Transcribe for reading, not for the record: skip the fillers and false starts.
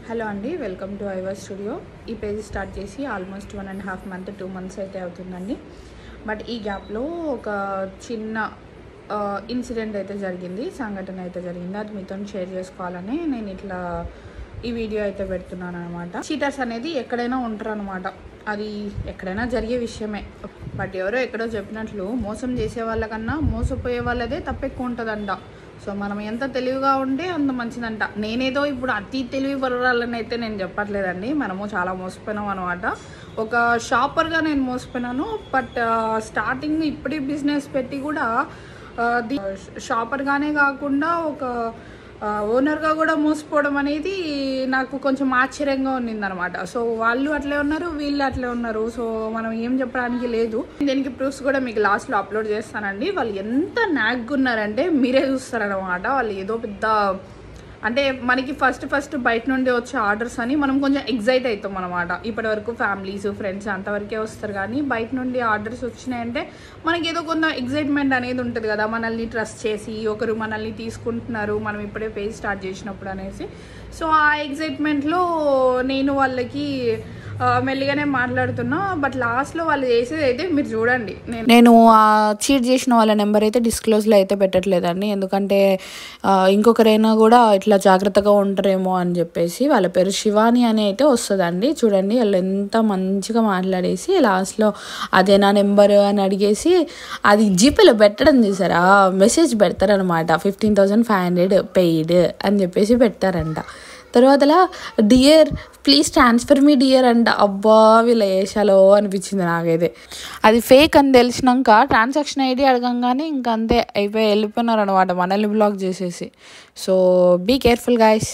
Hello అండి, welcome to ఐవర్ studio. ఈ page start చేసి ఆల్మోస్ట్ 1.5 month 2 months అయితే అవుతుందండి. బట్ ఈ గ్యాప్లో ఒక చిన్న ఇన్సిడెంట్ అయితే జరిగింది, సంఘటన అయితే జరిగింది. అది మీతో షేర్ చేసుకోవాలని నేను ఇట్లా ఈ వీడియో అయితే పెడుతున్నాను అనమాట. చీటర్స్ అనేది ఎక్కడైనా ఉంటారు అనమాట, అది ఎక్కడైనా జరిగే విషయమే. బట్ ఎవరో ఎక్కడో చెప్పినట్లు మోసం చేసే వాళ్ళకన్నా మోసపోయే వాళ్ళదే తప్పెక్కువ ఉంటుందంట. సో మనం ఎంత తెలివిగా ఉంటే అంత మంచిదంట. నేనేదో ఇప్పుడు అతి తెలివి పరురాలని అయితే నేను చెప్పట్లేదండి, మనము చాలా మోసపోయినాం అనమాట. ఒక షాపర్గా నేను మోసపోయినాను. బట్ స్టార్టింగ్ ఇప్పుడే బిజినెస్ పెట్టి కూడా షాపర్గానే కాకుండా ఒక ఓనర్గా కూడా మోసపోవడం అనేది నాకు కొంచెం ఆశ్చర్యంగా ఉన్నిందనమాట. సో వాళ్ళు అట్లే ఉన్నారు, వీళ్ళు అట్లే ఉన్నారు. సో మనం ఏం చెప్పడానికి లేదు. దీనికి ప్రూఫ్స్ కూడా మీకు లాస్ట్లో అప్లోడ్ చేస్తానండి. వాళ్ళు ఎంత నాగ్గా ఉన్నారంటే మీరే చూస్తారనమాట. వాళ్ళు ఏదో పెద్ద అంటే మనకి ఫస్ట్ బయట నుండి వచ్చే ఆర్డర్స్ అని మనం కొంచెం ఎగ్జైట్ అవుతాం అనమాట. ఇప్పటి వరకు ఫ్యామిలీస్ ఫ్రెండ్స్ అంతవరకే వస్తారు, కానీ బయట నుండి ఆర్డర్స్ వచ్చినాయంటే మనకి ఏదో కొంత ఎగ్జైట్మెంట్ అనేది ఉంటుంది కదా, మనల్ని ట్రస్ట్ చేసి ఒకరు మనల్ని తీసుకుంటున్నారు మనం ఇప్పుడే పేజ్ స్టార్ట్ చేసినప్పుడు అనేసి. సో ఆ ఎగ్జైట్మెంట్లో నేను వాళ్ళకి మెల్లిగానే మాట్లాడుతున్నా. బట్ లాస్ట్లో వాళ్ళు చేసేది అయితే మీరు చూడండి. నేను ఆ చీట్ చేసిన వాళ్ళ నెంబర్ అయితే డిస్క్లోజ్లో అయితే పెట్టట్లేదండి, ఎందుకంటే ఇంకొకరైనా కూడా ఇట్లా జాగ్రత్తగా ఉంటారేమో అని చెప్పేసి. వాళ్ళ పేరు శివాని అని అయితే వస్తుందండి. చూడండి వాళ్ళు ఎంత మంచిగా మాట్లాడేసి లాస్ట్లో అదే నా నెంబర్ అని అడిగేసి అది జీపేలో పెట్టడం చేశారా, మెసేజ్ పెడతారనమాట. 15,500 పెయిడ్ అని చెప్పేసి పెడతారంట. తర్వాతలా dear please transfer me dear అంట. అబ్బా వీళ్ళ వేషాలో అనిపించింది నాకైతే. అది ఫేక్ అని తెలిసినాక ట్రాన్సాక్షన్ ఐడి అడగంగానే ఇంక అంతే అయిపోయి వెళ్ళిపోయినారు అనమాట, మనల్ని బ్లాక్ చేసేసి. So be careful guys.